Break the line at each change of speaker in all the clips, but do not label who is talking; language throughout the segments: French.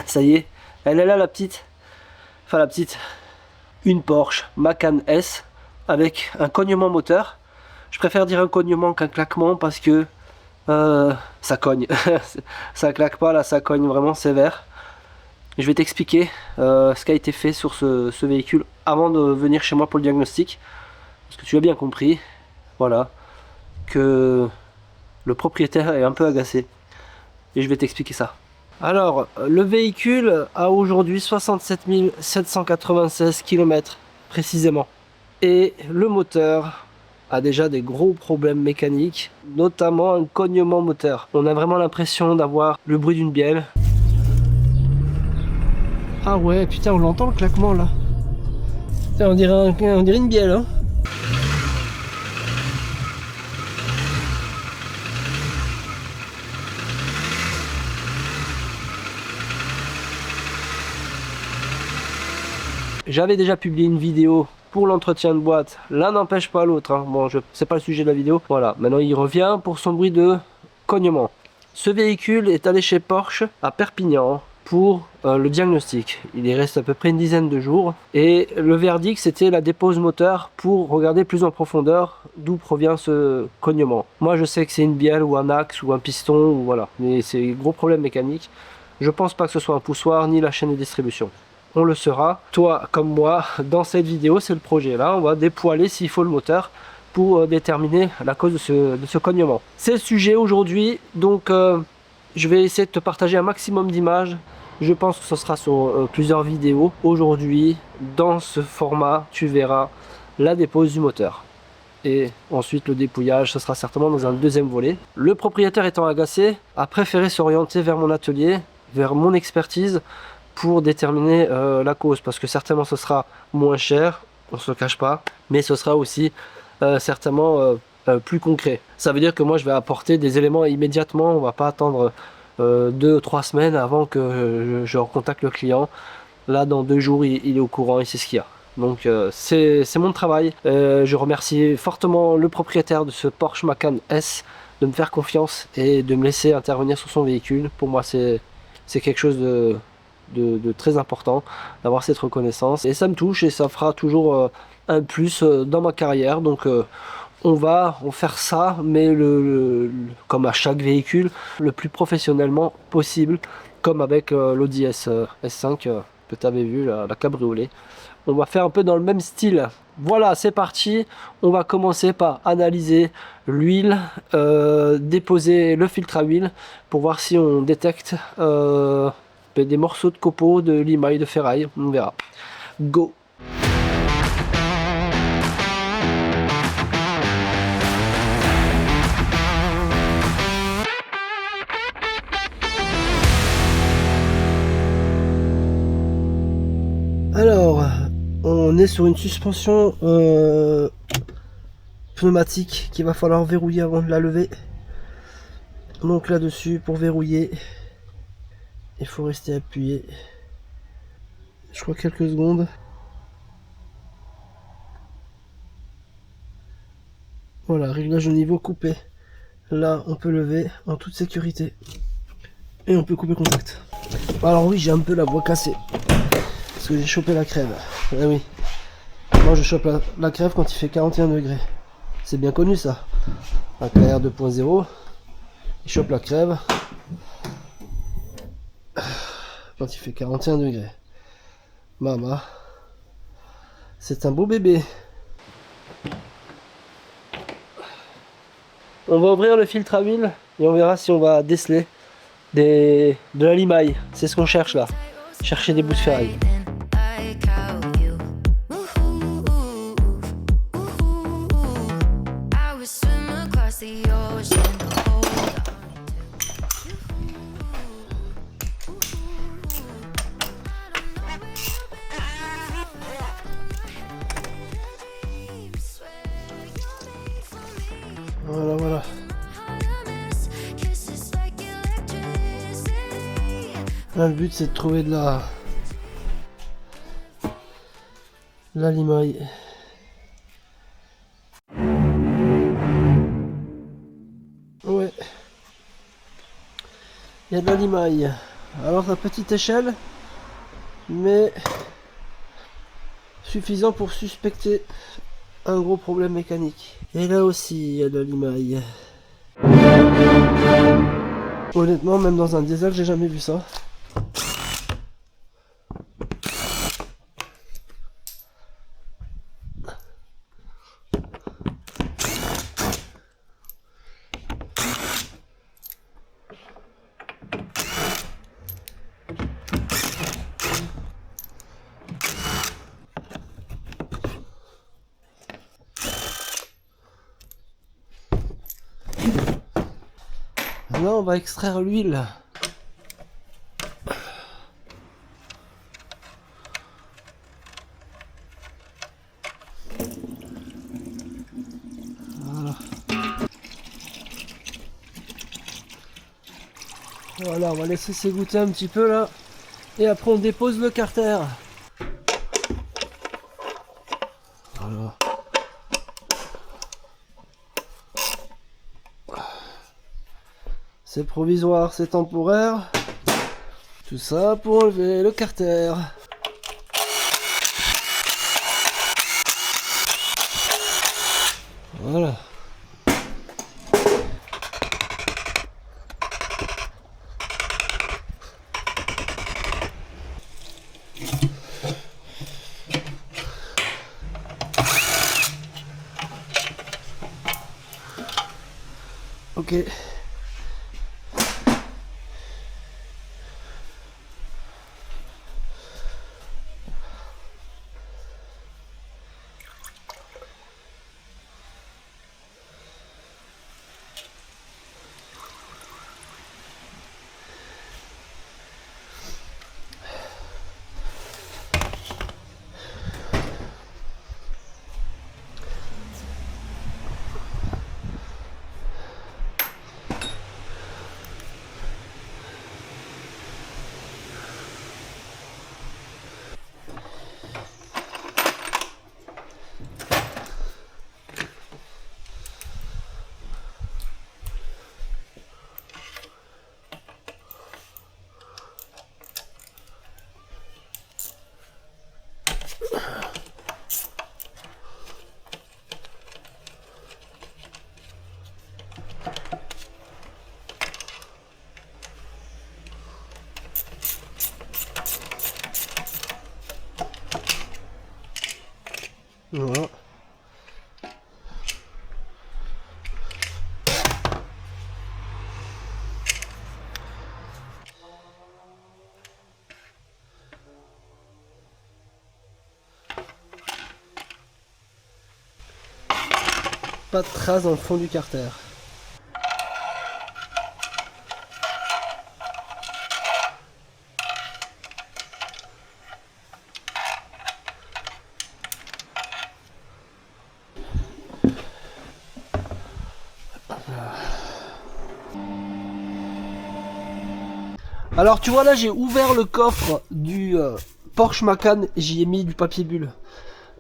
Ça y est, elle est là la petite. Enfin la petite. Une Porsche Macan S avec un cognement moteur. Je préfère dire un cognement qu'un claquement parce que ça cogne. Ça claque pas là, ça cogne vraiment sévère. Je vais t'expliquer ce qui a été fait sur ce véhicule avant de venir chez moi pour le diagnostic. Parce que tu as bien compris, voilà, que le propriétaire est un peu agacé. Et je vais t'expliquer ça. Alors, le véhicule a aujourd'hui 67 796 km précisément. Et le moteur a déjà des gros problèmes mécaniques, notamment un cognement moteur. On a vraiment l'impression d'avoir le bruit d'une bielle. Ah ouais, putain, on l'entend le claquement là. Putain, on dirait une bielle, hein. J'avais déjà publié une vidéo pour l'entretien de boîte, l'un n'empêche pas l'autre, hein. Bon, c'est pas le sujet de la vidéo. Voilà, maintenant il revient pour son bruit de cognement. Ce véhicule est allé chez Porsche à Perpignan pour le diagnostic. Il y reste à peu près une dizaine de jours et le verdict c'était la dépose moteur pour regarder plus en profondeur d'où provient ce cognement. Moi je sais que c'est une bielle ou un axe ou un piston ou voilà, mais c'est un gros problème mécanique. Je pense pas que ce soit un poussoir ni la chaîne de distribution. On le saura, toi comme moi, dans cette vidéo, c'est le projet. Là, on va dépoiler s'il faut le moteur pour déterminer la cause de ce cognement. C'est le sujet aujourd'hui, donc je vais essayer de te partager un maximum d'images. Je pense que ce sera sur plusieurs vidéos. Aujourd'hui, dans ce format, tu verras la dépose du moteur. Et ensuite le dépouillage, ce sera certainement dans un deuxième volet. Le propriétaire étant agacé, a préféré s'orienter vers mon atelier, vers mon expertise, pour déterminer la cause, parce que certainement ce sera moins cher, on se le cache pas, mais ce sera aussi certainement plus concret. Ça veut dire que moi je vais apporter des éléments immédiatement, on va pas attendre 2 ou 3 semaines avant que je recontacte le client. Là dans 2 jours il est au courant, il sait ce qu'il y a. Donc c'est mon travail. Je remercie fortement le propriétaire de ce Porsche Macan S de me faire confiance et de me laisser intervenir sur son véhicule. Pour moi c'est quelque chose de très important d'avoir cette reconnaissance et ça me touche et ça fera toujours un plus dans ma carrière. Donc on va en faire ça, mais comme à chaque véhicule, le plus professionnellement possible, comme avec l'Audi S5 que tu avais vu, la cabriolet. On va faire un peu dans le même style. Voilà, c'est parti. On va commencer par analyser l'huile, déposer le filtre à huile pour voir si on détecte des morceaux de copeaux, de limaille, de ferraille. On verra. Go! Alors, on est sur une suspension pneumatique qu'il va falloir verrouiller avant de la lever. Donc là-dessus, pour verrouiller, il faut rester appuyé. Je crois quelques secondes. Voilà, réglage au niveau coupé. Là, on peut lever en toute sécurité. Et on peut couper contact. Alors oui, j'ai un peu la voix cassée. Parce que j'ai chopé la crève. Ah oui. Moi, je chope la crève quand il fait 41 degrés. C'est bien connu ça. Un KR 2.0. Il chope la crève quand il fait 41 degrés. Mama. C'est un beau bébé. On va ouvrir le filtre à huile et on verra si on va déceler de la limaille. C'est ce qu'on cherche là. Chercher des bouts de ferraille. Voilà, voilà. Là, le but c'est de trouver de la limaille. Ouais. Il y a de la limaille. Alors à petite échelle, mais suffisant pour suspecter un gros problème mécanique. Et là aussi il y a de limaille. Honnêtement, même dans un diesel, j'ai jamais vu ça. Là, on va extraire l'huile. Voilà. Voilà, on va laisser s'égoutter un petit peu là. Et après, on dépose le carter. Voilà. C'est provisoire, c'est temporaire. Tout ça pour enlever le carter. Voilà. Ok. Voilà. Pas de traces dans le fond du carter. Alors tu vois là, j'ai ouvert le coffre du Porsche Macan et j'y ai mis du papier bulle.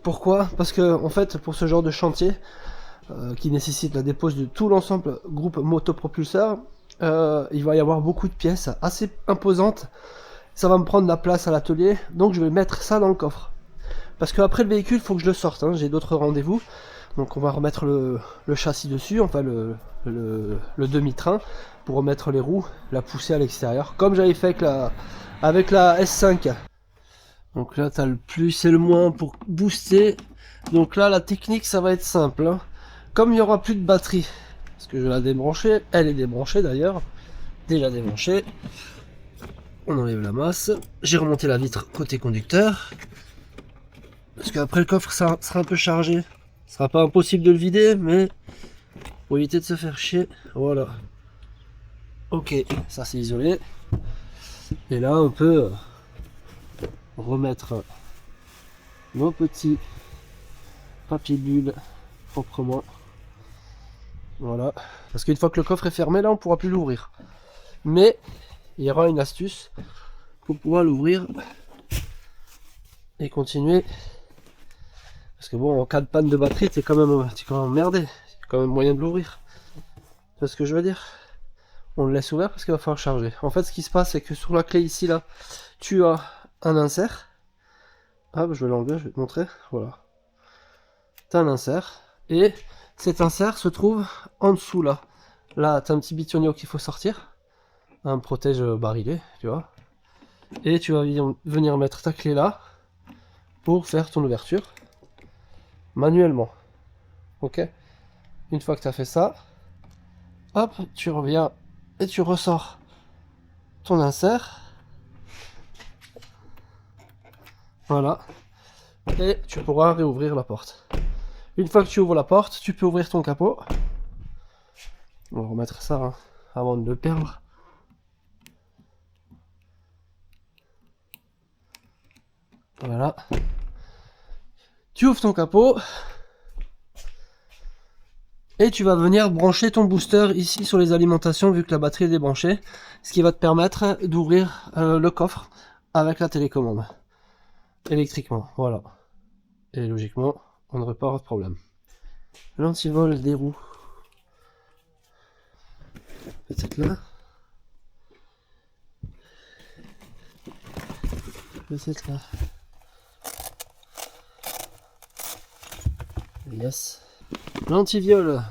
Pourquoi? Parce que en fait pour ce genre de chantier qui nécessite la dépose de tout l'ensemble groupe motopropulseur, il va y avoir beaucoup de pièces assez imposantes. Ça va me prendre la place à l'atelier, donc je vais mettre ça dans le coffre. Parce qu'après le véhicule, il faut que je le sorte, hein. J'ai d'autres rendez-vous. Donc on va remettre le châssis dessus, enfin le demi-train, pour remettre les roues, la pousser à l'extérieur, comme j'avais fait avec la S5. Donc là tu as le plus et le moins pour booster. Donc là la technique ça va être simple, hein. Comme il n'y aura plus de batterie, parce que je vais la débrancher, elle est débranchée d'ailleurs, déjà débranchée. On enlève la masse, j'ai remonté la vitre côté conducteur, parce qu'après le coffre ça sera un peu chargé. Ce sera pas impossible de le vider, mais pour éviter de se faire chier, voilà. Ok, ça c'est isolé. Et là on peut remettre nos petits papiers bulles proprement. Voilà. Parce qu'une fois que le coffre est fermé, là on pourra plus l'ouvrir. Mais il y aura une astuce pour pouvoir l'ouvrir et continuer. Parce que bon, en cas de panne de batterie, t'es quand même emmerdé. C'est quand même moyen de l'ouvrir. Tu vois ce que je veux dire? On le laisse ouvert parce qu'il va falloir charger. En fait, ce qui se passe, c'est que sur la clé ici, là, tu as un insert. Hop, je vais l'enlever, je vais te montrer. Voilà. Tu as un insert. Et cet insert se trouve en dessous, là. Là, tu as un petit bitonio qu'il faut sortir. Un protège barillet, tu vois. Et tu vas venir mettre ta clé là pour faire ton ouverture manuellement. Ok. Une fois que tu as fait ça, hop, tu reviens et tu ressors ton insert. Voilà. Et tu pourras réouvrir la porte. Une fois que tu ouvres la porte, tu peux ouvrir ton capot. On va remettre ça hein, avant de le perdre. Voilà. Tu ouvres ton capot. Et tu vas venir brancher ton booster ici sur les alimentations vu que la batterie est débranchée. Ce qui va te permettre d'ouvrir le coffre avec la télécommande. Électriquement, voilà. Et logiquement, on n'aurait pas de problème. L'antivol des roues. Peut-être là. Peut-être là. Yes. L'antiviol.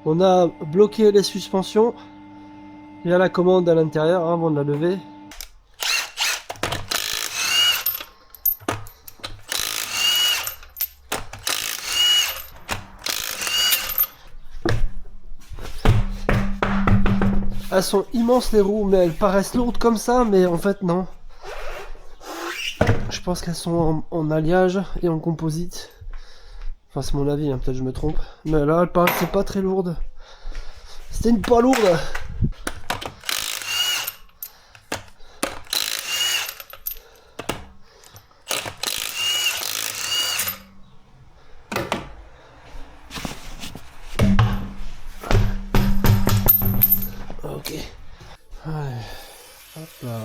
On a bloqué les suspensions. Il y a la commande à l'intérieur hein, avant de la lever. Elles sont immenses les roues, mais elles paraissent lourdes comme ça, mais en fait non. Je pense qu'elles sont en alliage et en composite. Enfin c'est mon avis, hein, peut-être je me trompe. Mais là elles paraissaient pas très lourdes. C'était une pas lourde. Ok. Allez. Hop là.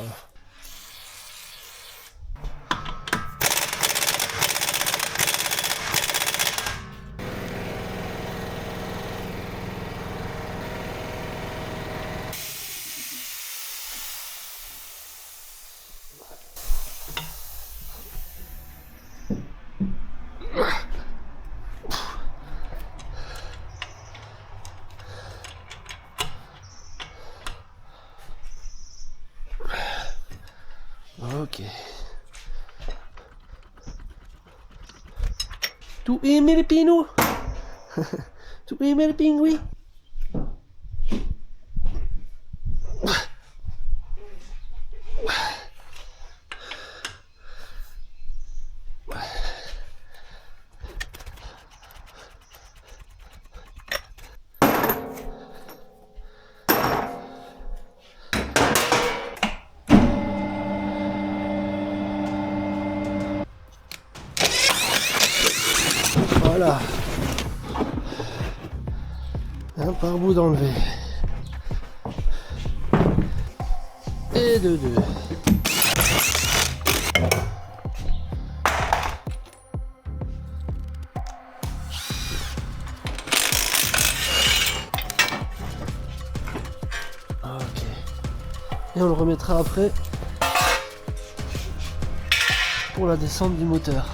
Ok. Tu aimes les pinous? Tu aimes les pingouins? Voilà. Un par bout d'enlever. Et de deux. Ok. Et on le remettra après pour la descente du moteur.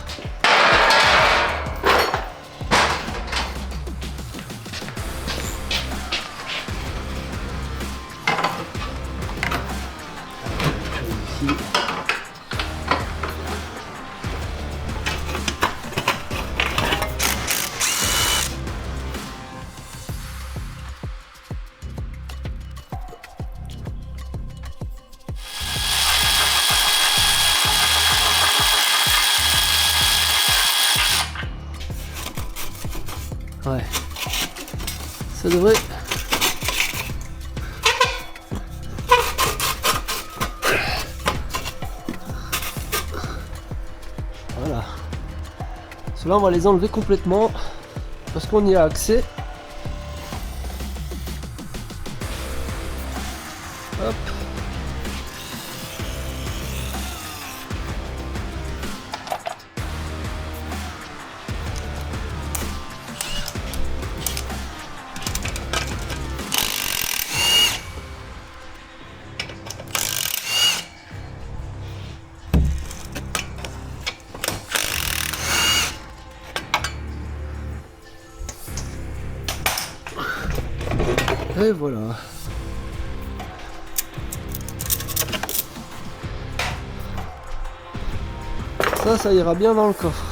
Ici. Ouais. Ça devrait... Voilà. Ceux-là, on va les enlever complètement parce qu'on y a accès. Hop. Et voilà. Ça ira bien dans le coffre.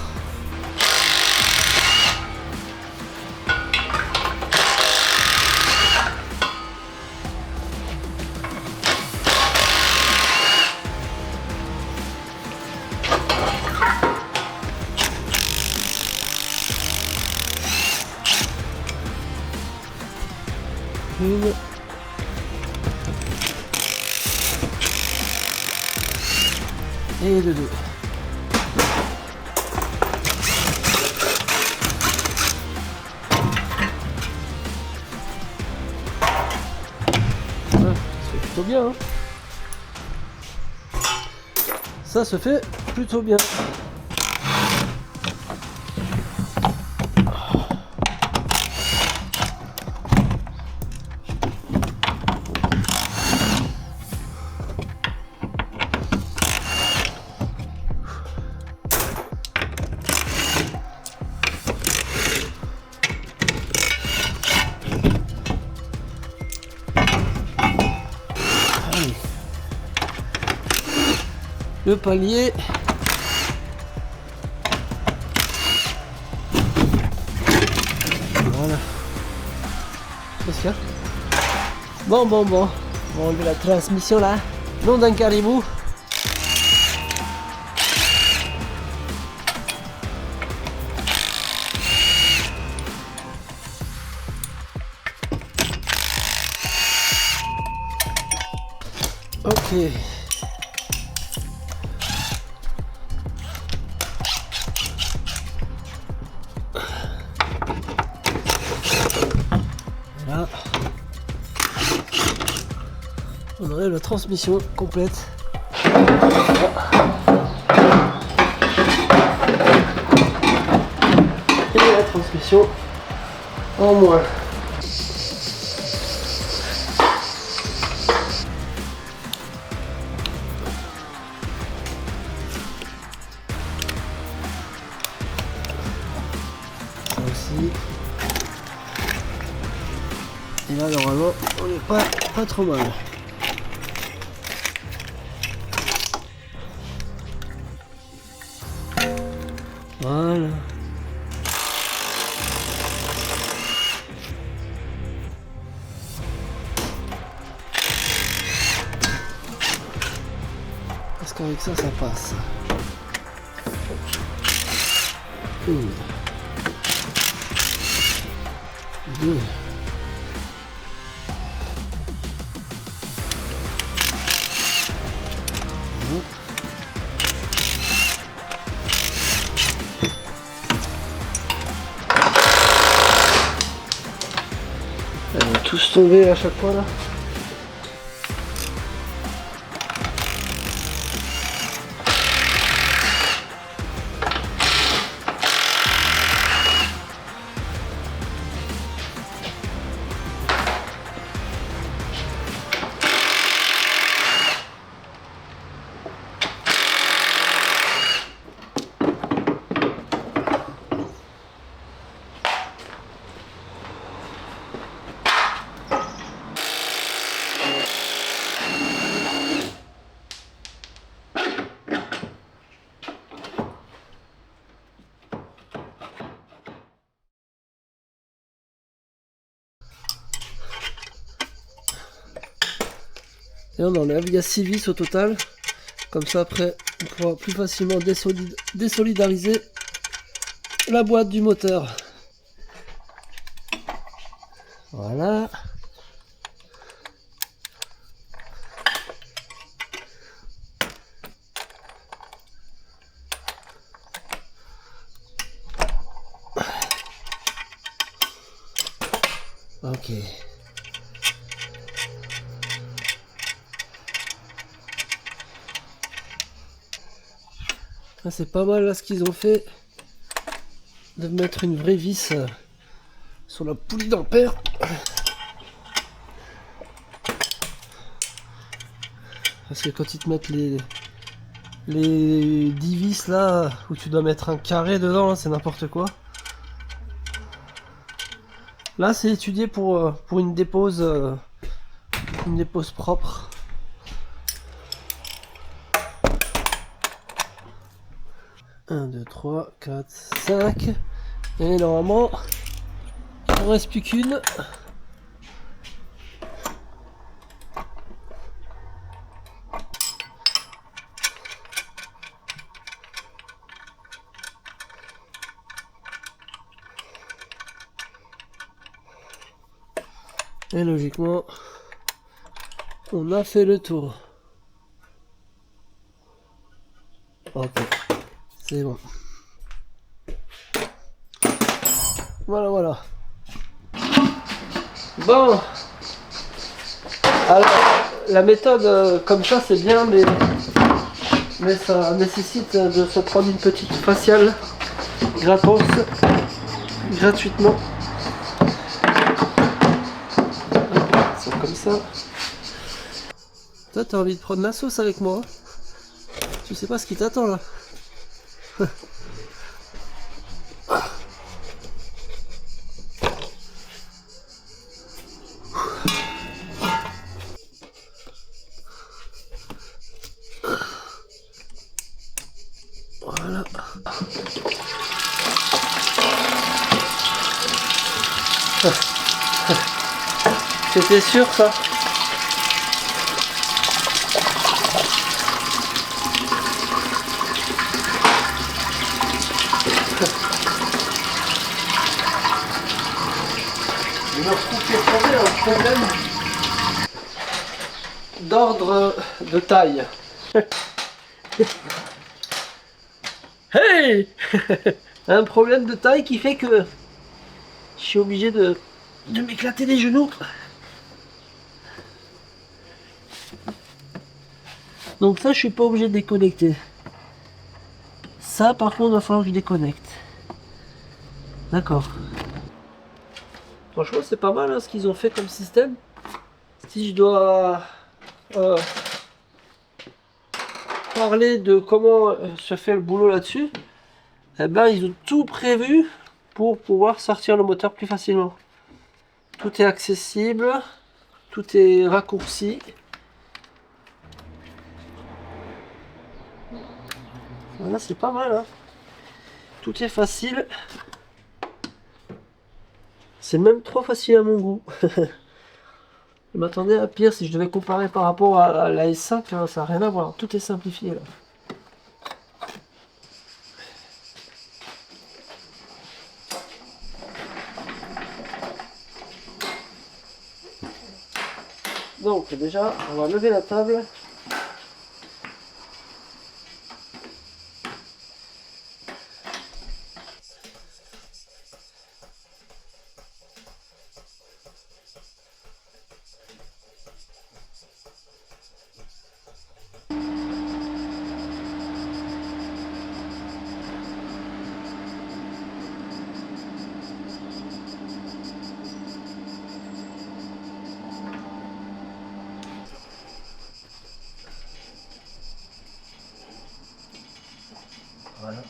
Une. Et de deux. C'est plutôt bien. Hein. Ça se fait plutôt bien. Le palier. Voilà. Qu'est-ce qu'il y a? Bon. On va enlever la transmission là. Nom d'un caribou. Ok. Là, on enlève la transmission complète. Et la transmission en moins. Ça aussi. Et là, normalement, on n'est pas trop mal. Voilà. Est-ce qu'avec ça, ça passe? Une. Deux. Ils vont tous tomber à chaque fois là. Et on enlève, il y a 6 vis au total. Comme ça après on pourra plus facilement désolidariser la boîte du moteur. Voilà. Ok. Ah, c'est pas mal là ce qu'ils ont fait de mettre une vraie vis sur la poulie d'ampère. Parce que quand ils te mettent les 10 vis là, où tu dois mettre un carré dedans, c'est n'importe quoi. Là c'est étudié pour une dépose propre. Un, 2, 3, 4, 5. Et normalement, il ne reste plus qu'une. Et logiquement, on a fait le tour. Ok, c'est bon. Voilà, voilà. Bon. Alors, la méthode comme ça, c'est bien, mais ça nécessite de se prendre une petite faciale gratos, gratuitement. C'est comme ça. Toi, t'as envie de prendre la sauce avec moi? Tu sais pas ce qui t'attend là. Voilà. C'était sûr ça? Je me retrouve qu'il y a un problème d'ordre de taille. Hey. Un problème de taille qui fait que je suis obligé de m'éclater les genoux. Donc ça, je suis pas obligé de déconnecter. Ça, par contre, il va falloir que je déconnecte. D'accord. Franchement, c'est pas mal hein, ce qu'ils ont fait comme système. Si je dois parler de comment se fait le boulot là-dessus, eh ben, ils ont tout prévu pour pouvoir sortir le moteur plus facilement. Tout est accessible, tout est raccourci. Voilà, c'est pas mal. Hein. Tout est facile. C'est même trop facile à mon goût. Je m'attendais à pire si je devais comparer par rapport à la S5, hein, ça n'a rien à voir. Tout est simplifié là. Donc déjà, on va lever la table. Voilà.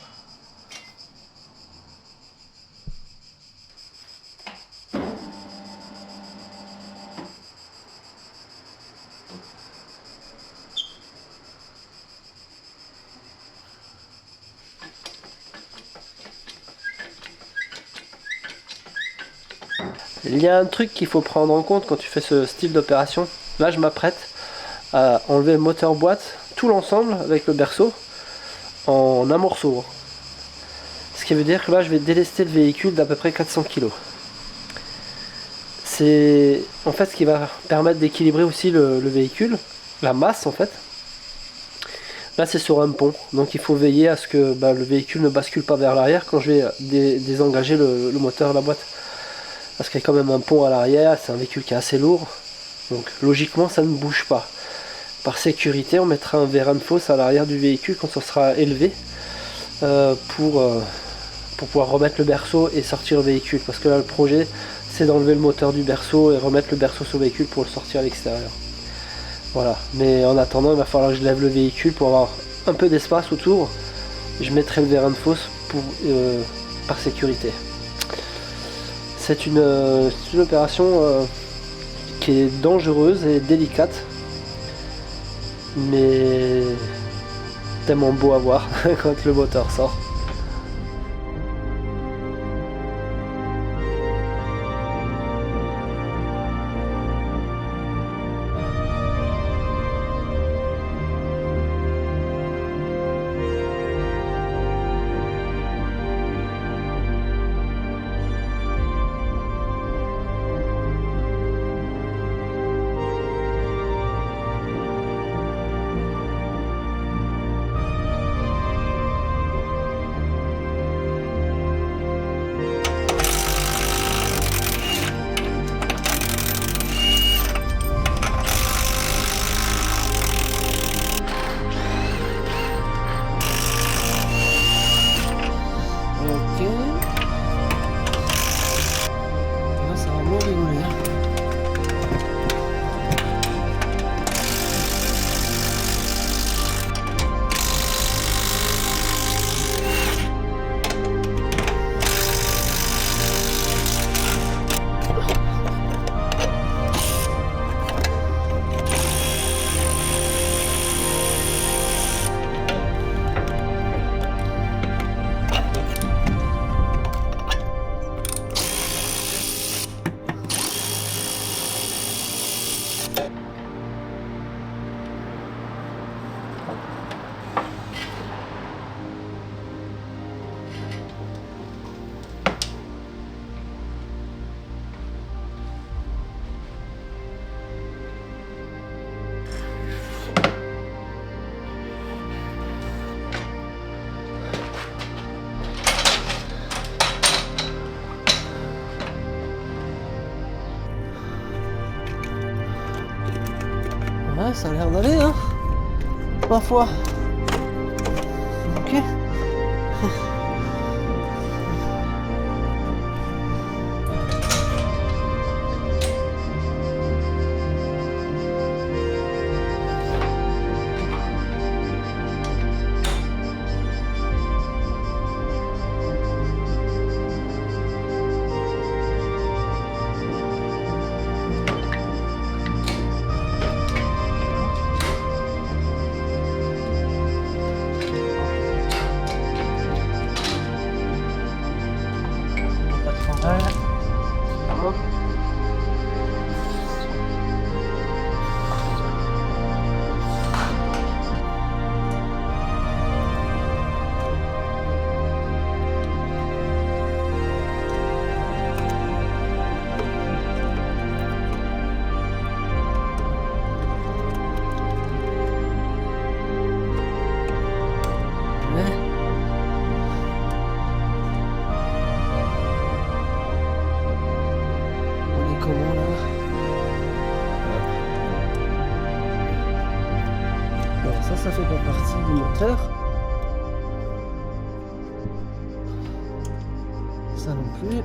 Il y a un truc qu'il faut prendre en compte quand tu fais ce style d'opération. Là, je m'apprête à enlever le moteur boîte, tout l'ensemble avec le berceau, en un morceau. Ce qui veut dire que là, je vais délester le véhicule d'à peu près 400 kg. C'est en fait ce qui va permettre d'équilibrer aussi le véhicule, la masse en fait. Là, c'est sur un pont, donc il faut veiller à ce que le véhicule ne bascule pas vers l'arrière quand je vais désengager le moteur, la boîte. parce qu'il y a quand même un pont à l'arrière, c'est un véhicule qui est assez lourd, donc logiquement ça ne bouge pas. Par sécurité, on mettra un vérin de fosse à l'arrière du véhicule quand ça sera élevé pour pouvoir remettre le berceau et sortir le véhicule, parce que là le projet c'est d'enlever le moteur du berceau et remettre le berceau sur le véhicule pour le sortir à l'extérieur. Voilà, mais en attendant il va falloir que je lève le véhicule pour avoir un peu d'espace autour. Je mettrai le vérin de fosse par sécurité. C'est une opération qui est dangereuse et délicate, mais tellement beau à voir quand le moteur sort. Ouais, ça a l'air d'aller, hein, parfois. Ok. Ça fait pas partie du moteur. Ça non plus.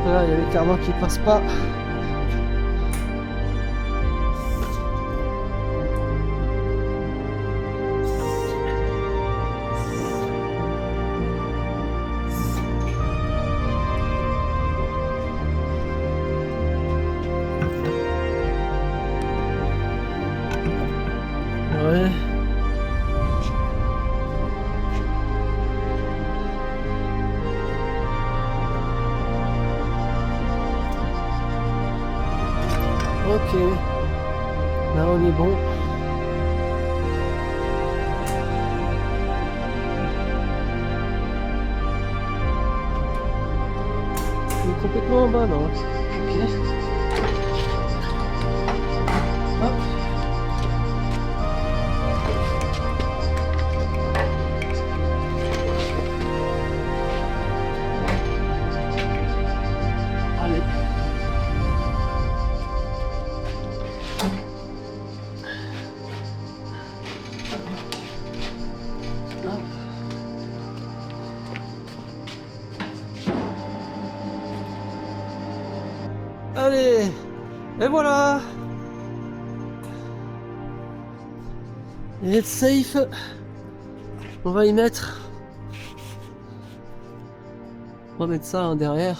Là, il y a les carnets qui passent pas. Ok, là on est bon. Il est complètement en bas, non? Ok. Hop. Allez. Hop. Allez, et voilà. Let's safe. On va y mettre. On va mettre ça hein, derrière.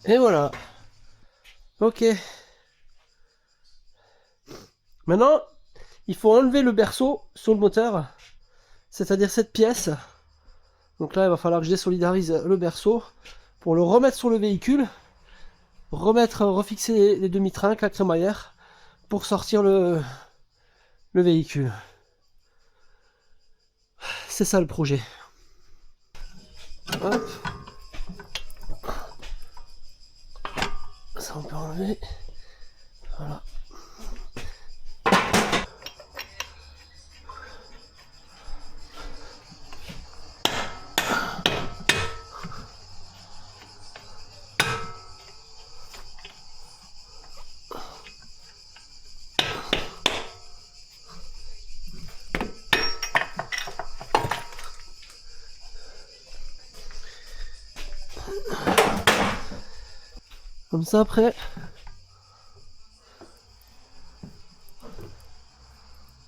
Et voilà. Ok. Maintenant, il faut enlever le berceau sur le moteur, c'est-à-dire cette pièce. Donc là, il va falloir que je désolidarise le berceau pour le remettre sur le véhicule, refixer les demi-trinques, la crémaillère, pour sortir le véhicule. C'est ça le projet. Hop. Ça on peut enlever. Voilà. Comme ça après,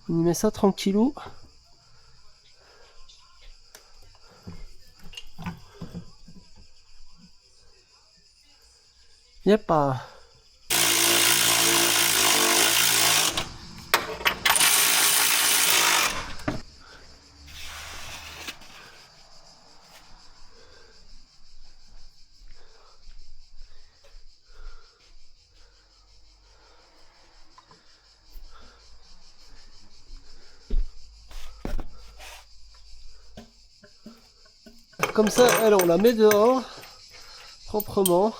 on y met ça tranquillou. Yep. Comme ça, alors on la met dehors, proprement,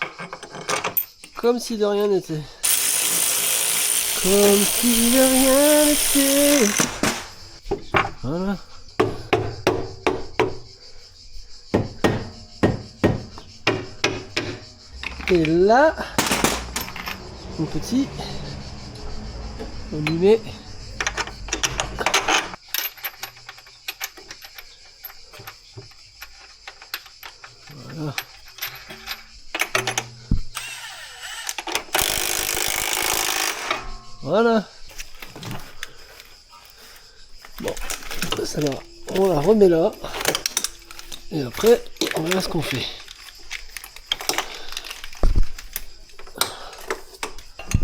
comme si de rien n'était. Comme si de rien n'était. Voilà. Et là, mon petit, on y met voilà. Voilà. Bon, ça va. On la remet là. Et après, on verra ce qu'on fait.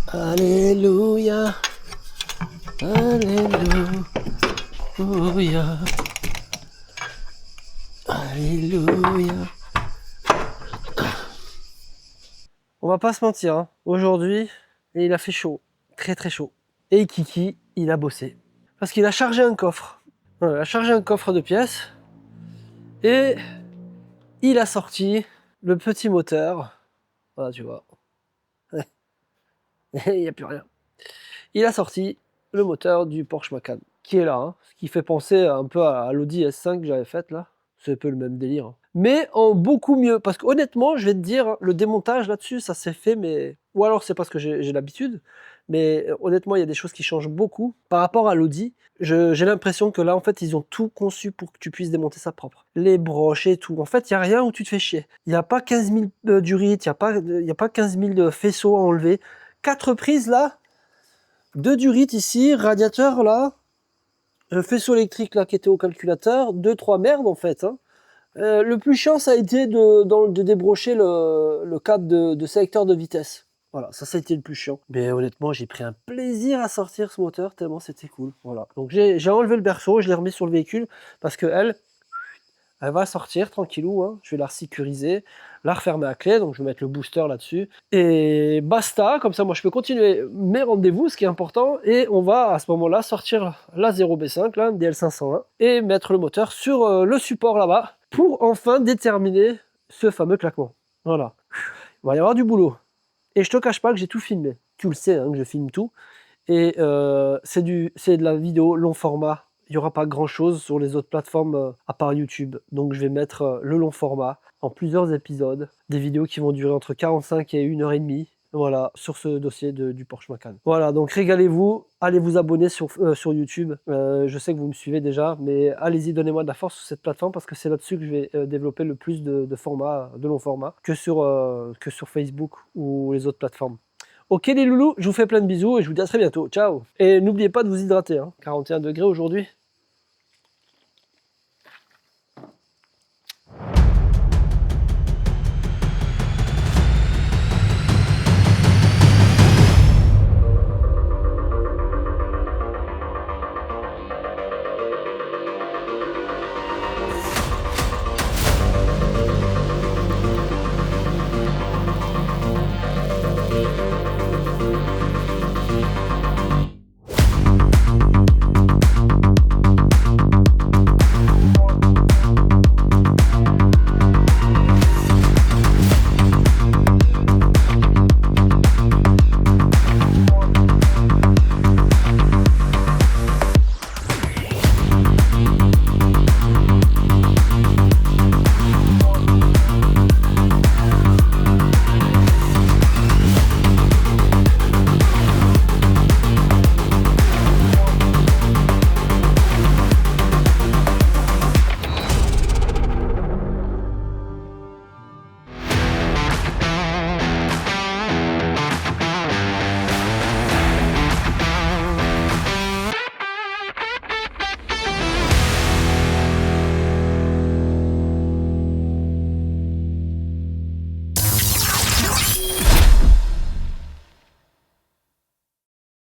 Alléluia. Alléluia. Alléluia. On va pas se mentir, hein. Aujourd'hui, il a fait chaud. Très très chaud. Et Kiki, il a bossé. Parce qu'il a chargé un coffre. Voilà, il a chargé un coffre de pièces. Et il a sorti le petit moteur. Voilà, tu vois. Il n'y a plus rien. Il a sorti le moteur du Porsche Macan, qui est là, hein, ce qui fait penser un peu à l'Audi S5 que j'avais faite là. C'est un peu le même délire. Hein. Mais en beaucoup mieux, parce que honnêtement, je vais te dire, le démontage là-dessus, ça s'est fait, mais... Ou alors c'est parce que j'ai l'habitude, mais honnêtement, il y a des choses qui changent beaucoup. Par rapport à l'Audi, j'ai l'impression que là, en fait, ils ont tout conçu pour que tu puisses démonter ça propre. Les broches et tout. En fait, il n'y a rien où tu te fais chier. Il n'y a pas 15 000 durites, il n'y a pas 15 000 faisceaux à enlever. 4 prises là, 2 durites ici, radiateur là, faisceau électrique là qui était au calculateur, 2-3 merdes en fait. Hein. Le plus chiant, ça a été de débrocher le câble de sélecteur de vitesse. Voilà, ça a été le plus chiant. Mais honnêtement, j'ai pris un plaisir à sortir ce moteur, tellement c'était cool. Voilà. Donc j'ai enlevé le berceau, je l'ai remis sur le véhicule, parce que elle va sortir tranquillou, hein. Je vais la sécuriser, la refermer à clé, donc je vais mettre le booster là-dessus. Et basta, comme ça moi je peux continuer mes rendez-vous, ce qui est important, et on va à ce moment-là sortir la 0B5, là, DL501, et mettre le moteur sur le support là-bas, pour enfin déterminer ce fameux claquement. Voilà. Il va y avoir du boulot. Et je te cache pas que j'ai tout filmé. Tu le sais, hein, que je filme tout. Et c'est de la vidéo long format. Il n'y aura pas grand chose sur les autres plateformes à part YouTube. Donc je vais mettre le long format en plusieurs épisodes. Des vidéos qui vont durer entre 45 et 1h30. Voilà, sur ce dossier du Porsche Macan. Voilà, donc régalez-vous. Allez vous abonner sur YouTube. Je sais que vous me suivez déjà, mais allez-y, donnez-moi de la force sur cette plateforme parce que c'est là-dessus que je vais développer le plus de formats, de long format, que sur Facebook ou les autres plateformes. Ok les loulous, je vous fais plein de bisous et je vous dis à très bientôt. Ciao. Et n'oubliez pas de vous hydrater, hein. 41 degrés aujourd'hui.